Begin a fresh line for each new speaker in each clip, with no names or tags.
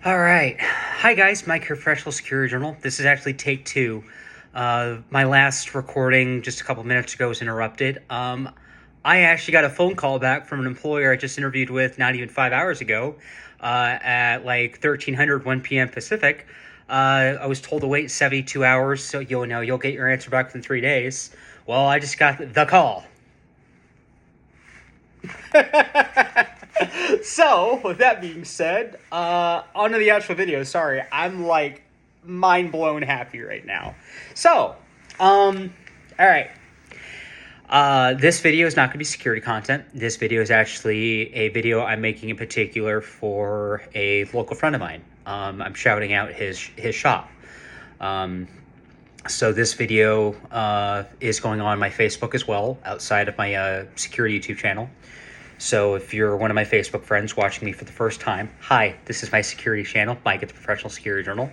All right. Hi, guys. Mike here, Professional Security Journal. This is actually take two. My last recording just a couple minutes ago was interrupted. I actually got a phone call back from an employer I just interviewed with not even 5 hours ago at like 1300, 1 p.m. Pacific. I was told to wait 72 hours, so you'll get your answer back within 3 days. Well, I just got the call. So, with that being said, on to the actual video. Sorry, I'm like mind blown happy right now. So, all right. This video is not going to be security content. This video is actually a video I'm making in particular for a local friend of mine. I'm shouting out his shop. So this video is going on my Facebook as well, outside of my security YouTube channel. So if you're one of my Facebook friends watching me for the first time, hi, this is my security channel, Mike at the Professional Security Journal.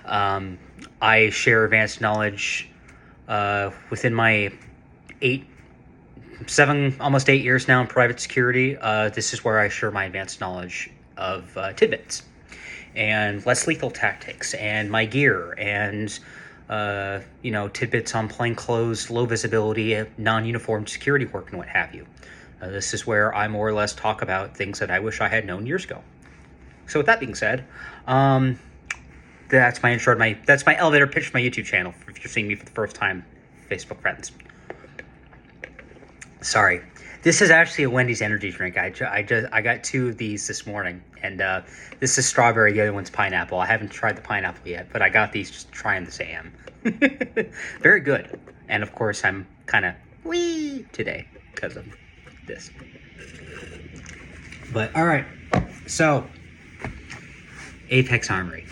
I share advanced knowledge within my almost 8 years now in private security. This is where I share my advanced knowledge of tidbits and less lethal tactics and my gear and tidbits on plainclothes, low visibility, non-uniformed security work and what have you. This is where I more or less talk about things that I wish I had known years ago. So with that being said, that's my intro. That's my elevator pitch for my YouTube channel. If you're seeing me for the first time, Facebook friends. Sorry, this is actually a Wendy's energy drink. I got 2 of these this morning, and this is strawberry. The other one's pineapple. I haven't tried the pineapple yet, but I got these just trying this AM. Very good, and of course I'm kind of wee today because of this. But all right, so Apex Armory.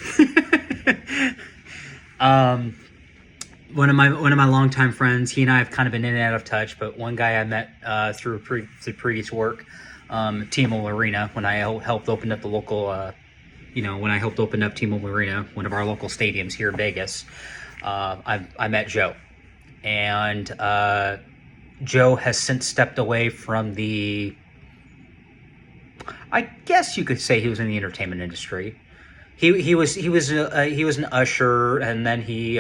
One of my longtime friends, he and I have kind of been in and out of touch, but one guy I met through previous work, T-Mobile Arena, when I helped open up the local, when I helped open up T-Mobile Arena, one of our local stadiums here in Vegas, I met Joe. And Joe has since stepped away from I guess you could say he was in the entertainment industry. He was an usher, and then he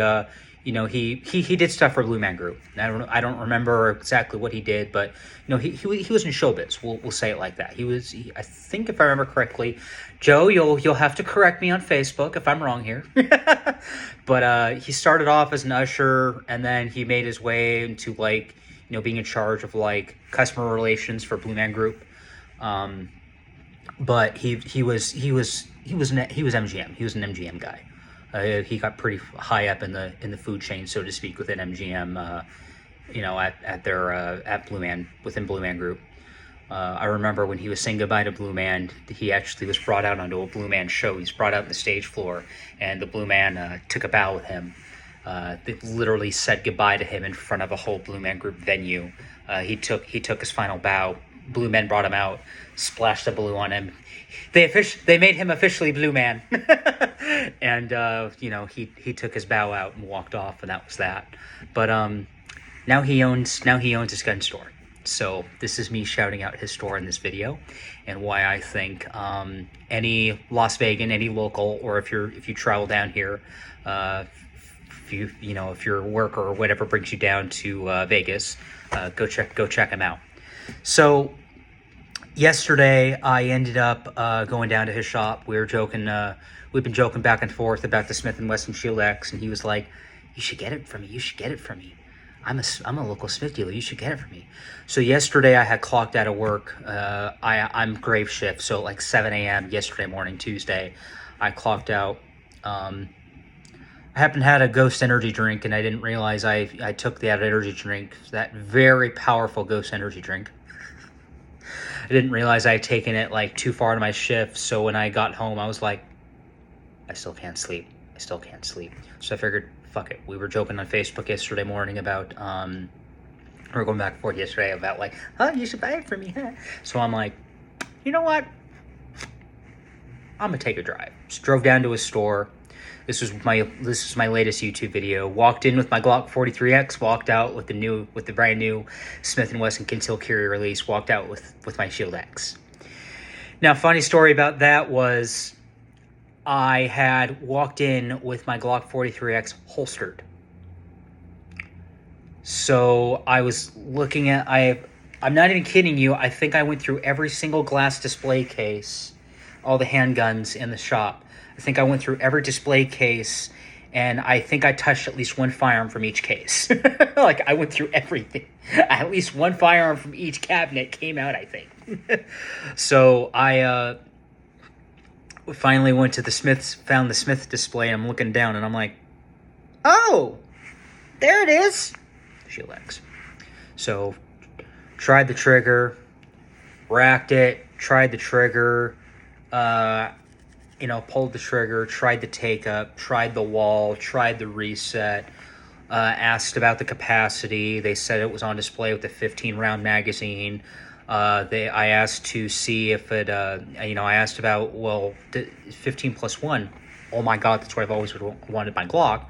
did stuff for Blue Man Group. I don't remember exactly what he did, but he was in showbiz. We'll say it like that. I think if I remember correctly, Joe, you'll have to correct me on Facebook if I'm wrong here. But he started off as an usher, and then he made his way into being in charge of customer relations for Blue Man Group. But he was MGM. He was an MGM guy. He got pretty high up in the food chain, so to speak, within MGM. At Blue Man, within Blue Man Group. I remember when he was saying goodbye to Blue Man, he actually was brought out onto a Blue Man show. He's brought out on the stage floor, and the Blue Man took a bow with him. They literally said goodbye to him in front of a whole Blue Man Group venue. He took his final bow. Blue Men brought him out, splashed the blue on him. They made him officially Blue Man, and he took his bow out and walked off, and that was that. But now he owns his gun store. So this is me shouting out his store in this video, and why I think any Las Vegan, any local, or if you travel down here, if your work or whatever brings you down to Vegas, go check him out. So yesterday I ended up going down to his shop. We were joking. We've been joking back and forth about the Smith & Wesson Shield X, and he was like, "You should get it for me. You should get it for me. I'm a local Smith dealer. You should get it for me." So yesterday I had clocked out of work. I'm grave shift, so like 7 a.m. yesterday morning, Tuesday, I clocked out. I happened to have a Ghost energy drink, and I didn't realize I took that energy drink, that very powerful Ghost energy drink. I didn't realize I had taken it too far into my shift, so when I got home, I was like, I still can't sleep. So I figured, fuck it. We were joking on Facebook yesterday morning about, we were going back and forth yesterday about you should buy it for me, huh? So I'm like, you know what? I'm gonna take a drive. Just drove down to a store. This is my latest YouTube video. Walked in with my Glock 43X. Walked out with the brand new Smith & Wesson Concealed Carry release. Walked out with my Shield X. Now, funny story about that was I had walked in with my Glock 43X holstered. So I was looking at, I'm not even kidding you, I think I went through every single glass display case, all the handguns in the shop. I think I went through every display case, and I think I touched at least one firearm from each case. Like, I went through everything. At least one firearm from each cabinet came out, I think. So I finally went to the Smith's, found the Smith display, and I'm looking down, and I'm like, oh, there it is. Shield X. So, tried the trigger, racked it, tried the trigger, pulled the trigger, tried the take up, tried the wall, tried the reset, asked about the capacity. They said it was on display with a 15 round magazine. I asked to see if it, I asked about, 15 plus 1. Oh my God, that's what I've always wanted my Glock.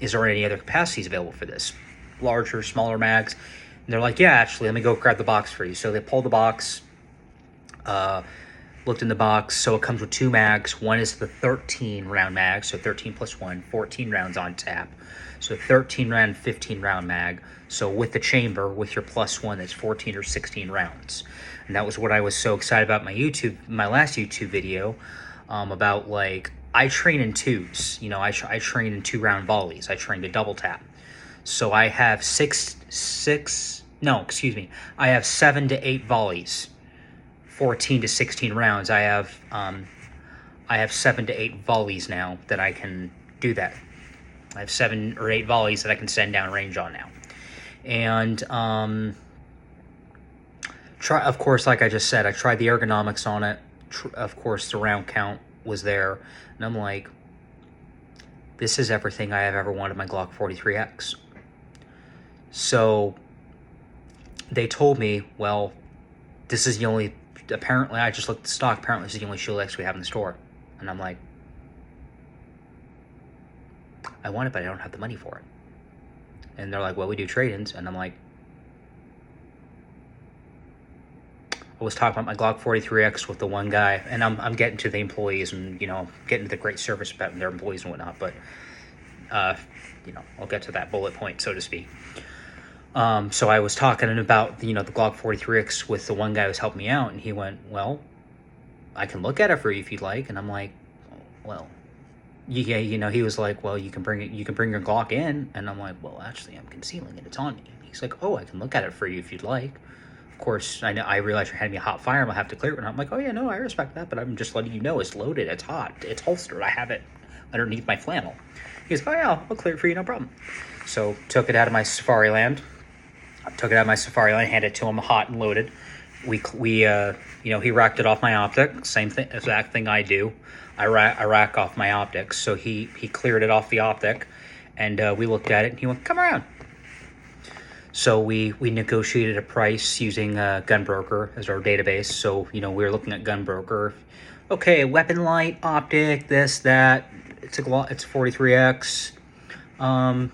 Is there any other capacities available for this? Larger, smaller mags? And they're like, yeah, actually, let me go grab the box for you. So they pulled the box, looked in the box. So it comes with 2 mags. One is the 13 round mag, so 13 plus 1, 14 rounds on tap. So 13 round, 15 round mag. So with the chamber, with your plus 1, that's 14 or 16 rounds. And that was what I was so excited about my last YouTube video, about, like, I train in 2s. I train in 2-round volleys. I train to double tap. So I have I have 7 to 8 volleys, 14 to 16 rounds. I have 7 to 8 volleys now that I can do that. I have 7 or 8 volleys that I can send down range on now. And of course, like I just said, I tried the ergonomics on it. Of course, the round count was there. And I'm like, this is everything I have ever wanted my Glock 43X. So they told me, well, this is the only, apparently, I just looked at the stock, apparently this is the only Shield X we have in the store. And I'm like, I want it, but I don't have the money for it. And they're like, well, we do trade-ins. And I'm like, I was talking about my Glock 43X with the one guy, and I'm getting to the employees and, getting to the great service about their employees and whatnot, but, I'll get to that bullet point, so to speak. So I was talking about, the Glock 43X with the one guy who was helping me out, and he went, well, I can look at it for you if you'd like. And I'm like, well, yeah, he was like, well, you can bring your Glock in. And I'm like, well, actually, I'm concealing it. It's on me. He's like, oh, I can look at it for you if you'd like. Of course, I realize you're handing me a hot firearm. I'll have to clear it. And I'm like, oh, yeah, no, I respect that. But I'm just letting you know it's loaded. It's hot. It's holstered. I have it underneath my flannel. He goes, oh, yeah, I'll clear it for you. No problem. So took it out of my Safari Land. Handed it to him hot and loaded. He racked it off my optic. Same thing, exact thing I do. I rack off my optics. So he cleared it off the optic. And we looked at it. And he went, come around. So we negotiated a price using Gunbroker as our database. So, we were looking at Gunbroker. Okay, weapon light, optic, this, that. It's a 43X. I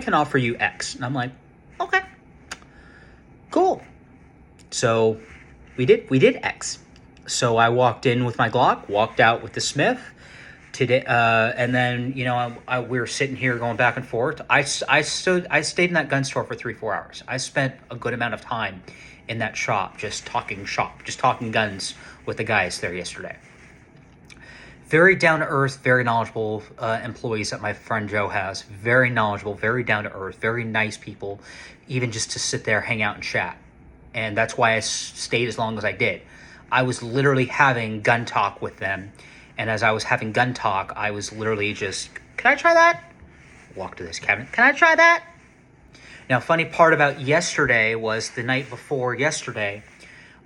can offer you X. And I'm like, okay, cool. So we did X. So I walked in with my Glock, walked out with the Smith. Today, and then we were sitting here going back and forth. I stayed in that gun store for 3-4 hours. I spent a good amount of time in that shop, just talking guns with the guys there yesterday. Very down to earth, very knowledgeable employees that my friend Joe has. Very knowledgeable, very down to earth, very nice people, even just to sit there, hang out, and chat. And that's why I stayed as long as I did. I was literally having gun talk with them. And as I was having gun talk, I was literally just, can I try that? Walk to this cabinet. Can I try that? Now, funny part about yesterday was the night before yesterday,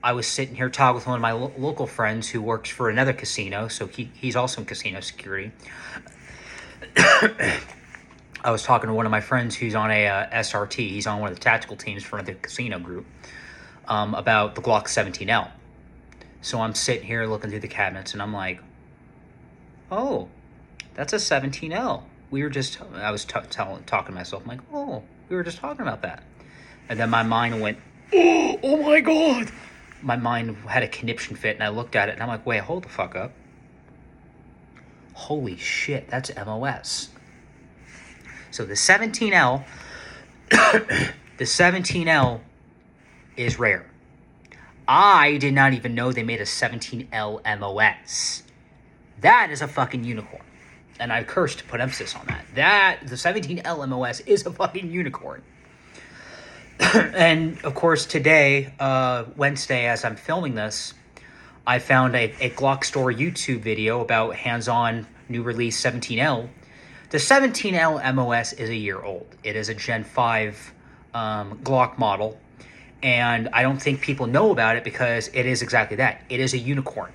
I was sitting here talking with one of my local friends who works for another casino. So he's also in casino security. I was talking to one of my friends who's on a SRT. He's on one of the tactical teams for another casino group, about the Glock 17L. So I'm sitting here looking through the cabinets, and I'm like, oh, that's a 17L. I was talking to myself, I'm like, oh, we were just talking about that. And then my mind went, oh my God. My mind had a conniption fit, and I looked at it, and I'm like, wait, hold the fuck up. holy shit, that's MOS. So the 17L, the 17L is rare. I did not even know they made a 17L MOS. That is a fucking unicorn. And I cursed to put emphasis on that. The 17L MOS is a fucking unicorn. And, of course, today, Wednesday, as I'm filming this, I found a Glock Store YouTube video about hands-on new release 17L. The 17L MOS is a year old. It is a Gen 5 Glock model. And I don't think people know about it because it is exactly that. It is a unicorn.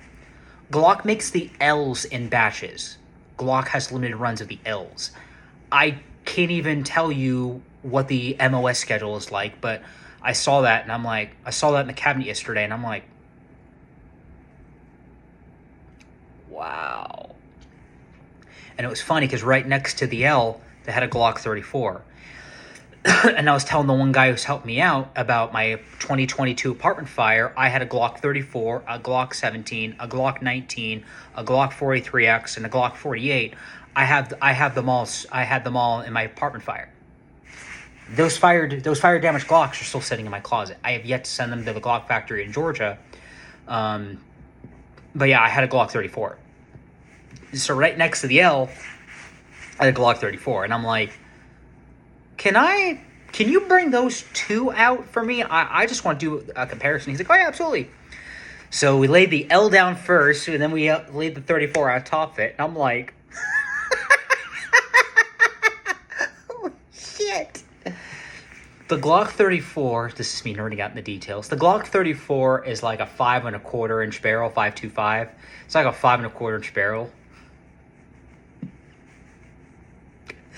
Glock makes the L's in batches. Glock has limited runs of the L's. I can't even tell you what the MOS schedule is like, but I saw that and I'm like, I saw that in the cabinet yesterday and I'm like, wow. And it was funny because right next to the L, they had a Glock 34. And I was telling the one guy who's helped me out about my 2022 apartment fire. I had a Glock 34, a Glock 17, a Glock 19, a Glock 43X, and a Glock 48. I have them all. I had them all in my apartment fire. Those fire damaged Glocks are still sitting in my closet. I have yet to send them to the Glock factory in Georgia. But yeah, I had a Glock 34. So right next to the L, I had a Glock 34, and I'm like, Can you bring those two out for me? I just want to do a comparison. He's like, oh yeah, absolutely. So we laid the L down first, and then we laid the 34 on top of it. And I'm like, oh shit. The Glock 34, this is me nerding out in the details. The Glock 34 is like a 5 1/4 inch barrel, 5.25. It's like a 5 1/4 inch barrel.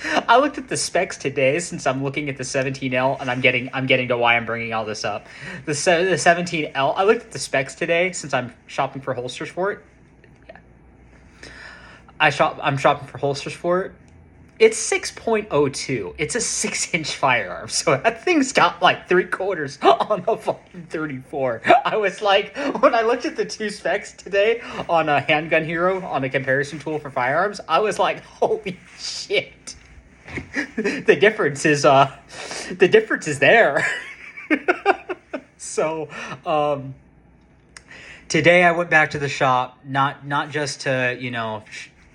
I looked at the specs today since I'm looking at the 17L, and I'm getting to why I'm bringing all this up. The 17L, I looked at the specs today since I'm shopping for holsters for it. Yeah. I'm shopping for holsters for it. It's 6.02. It's a 6-inch firearm, so that thing's got like 3/4 on the fucking 34. I was like, when I looked at the two specs today on a Handgun Hero on a comparison tool for firearms, I was like, holy shit. The difference is there. So today I went back to the shop, not just to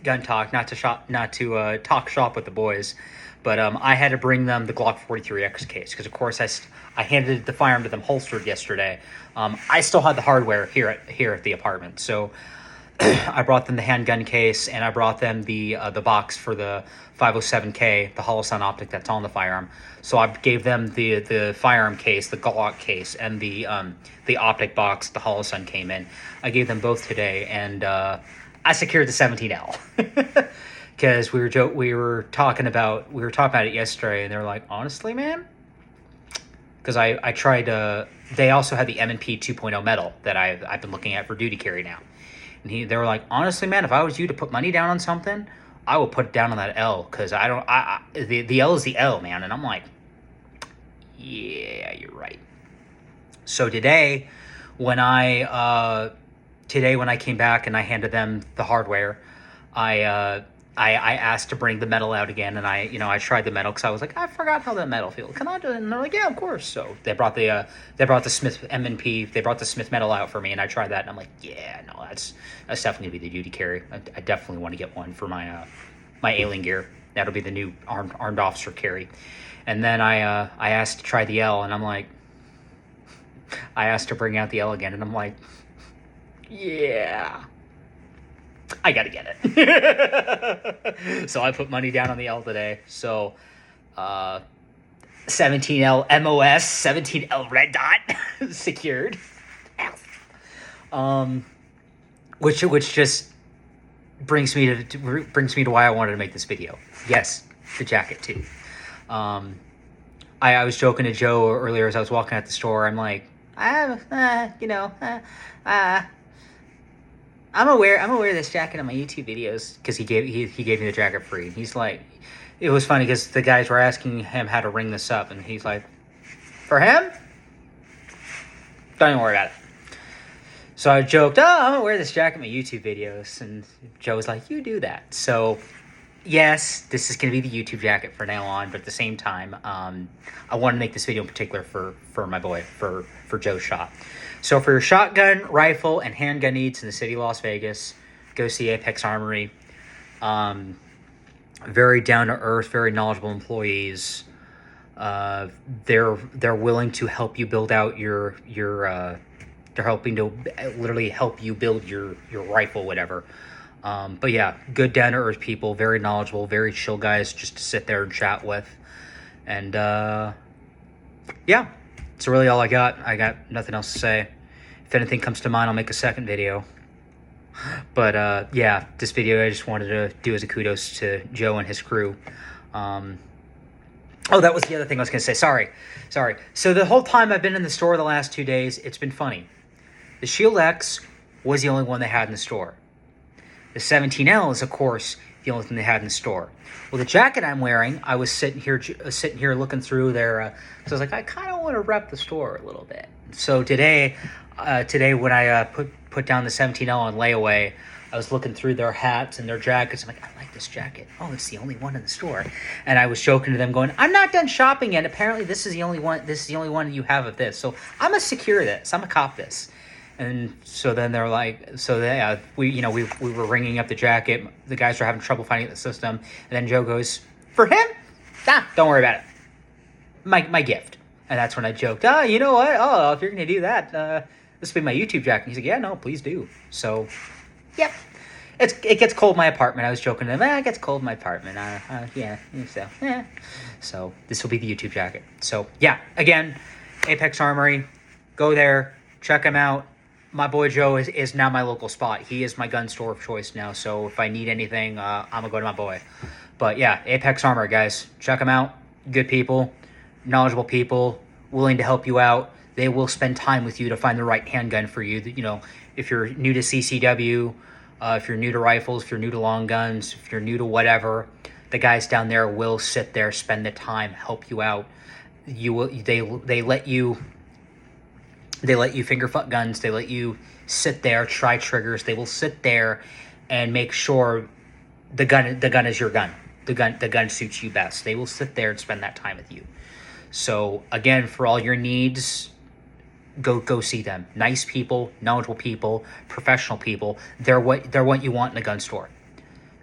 gun talk, not to talk shop with the boys, but I had to bring them the Glock 43X case because of course I handed the firearm to them holstered yesterday. I still had the hardware here at the apartment, so I brought them the handgun case, and I brought them the box for the 507K, the Holosun optic that's on the firearm. So I gave them the firearm case, the Glock case, and the optic box the Holosun came in. I gave them both today, and I secured the 17L because we were talking about it yesterday, and they were like, honestly, man, because I tried to. They also had the M&P 2.0 metal that I've been looking at for duty carry now. And they were like, honestly, man, if I was you to put money down on something, I would put it down on that L because the L is the L, man. And I'm like, yeah, you're right. So today, when I came back and I handed them the hardware, I asked to bring the metal out again, and I tried the metal because I was like, I forgot how that metal feels. Can I do it? And they're like, yeah, of course. So they brought the Smith M&P, they brought the Smith metal out for me, and I tried that, and I'm like, yeah, no, that's definitely gonna be the duty carry. I definitely want to get one for my alien gear. That'll be the new armed officer carry. And then I asked to try the L, and I'm like, I asked to bring out the L again, and I'm like, yeah, I gotta get it. So I put money down on the L today. So 17L MOS, 17L red dot secured. Which just brings me to why I wanted to make this video. Yes, the jacket too. I was joking to Joe earlier as I was walking out the store. I'm like, I'm gonna wear this jacket on my YouTube videos because he gave me the jacket free. He's like, it was funny because the guys were asking him how to ring this up, and he's like, for him, don't even worry about it. So I joked, oh, I'm gonna wear this jacket in my YouTube videos, and Joe was like, you do that. So yes, this is gonna be the YouTube jacket from now on, but at the same time, I want to make this video in particular for my boy, for Joe's shop. So for your shotgun, rifle, and handgun needs in the city of Las Vegas, go see Apex Armory. Very down to earth, very knowledgeable employees. They're willing to help you build out your they're helping to literally help you build your rifle, whatever. But yeah, good down to earth people, very knowledgeable, very chill guys just to sit there and chat with. And yeah, that's really all I got. I got nothing else to say. If anything comes to mind, I'll make a second video. But yeah, this video I just wanted to do as a kudos to Joe and his crew. Oh, that was the other thing I was going to say. Sorry. So the whole time I've been in the store the last 2 days, it's been funny. The Shield X was the only one they had in the store. The 17L is, of course, the only thing they had in the store. Well, the jacket I'm wearing, I was sitting here looking through their... so I was like, I kind of want to rep the store a little bit. So today when I put down the 17L on layaway, I was looking through their hats and their jackets. I'm like, I like this jacket. Oh, it's the only one in the store. And I was joking to them going, I'm not done shopping yet. Apparently this is the only one. This is the only one you have of this. So I'm going to secure this. I'm going to cop this. And so then they're like, we were ringing up the jacket. The guys were having trouble finding the system. And then Joe goes, for him? Nah, don't worry about it. My gift. And that's when I joked, you know what? Oh, if you're going to do that, this will be my YouTube jacket. He's like, yeah, no, please do. So, yeah. It gets cold in my apartment. I was joking to him, it gets cold in my apartment. So this will be the YouTube jacket. So, yeah, again, Apex Armory. Go there. Check him out. My boy Joe is now my local spot. He is my gun store of choice now. So if I need anything, I'm going to go to my boy. But, yeah, Apex Armory, guys. Check them out. Good people. Knowledgeable people. Willing to help you out. They will spend time with you to find the right handgun for you. You know, if you're new to CCW, if you're new to rifles, if you're new to long guns, if you're new to whatever, the guys down there will sit there, spend the time, help you out. They let you finger fuck guns. They let you sit there, try triggers. They will sit there and make sure the gun is your gun. The gun suits you best. They will sit there and spend that time with you. So again, for all your needs, go see them. Nice people, knowledgeable people, professional people. They're what you want in a gun store.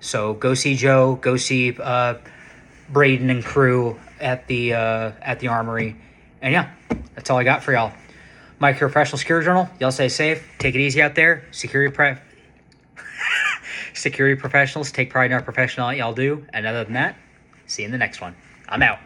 So go see Joe. Go see Braden and crew at the Armory. And yeah, that's all I got for y'all. Mike, your professional security journal. Y'all stay safe. Take it easy out there. Security professionals take pride in our professionality. Y'all do. And other than that, see you in the next one. I'm out.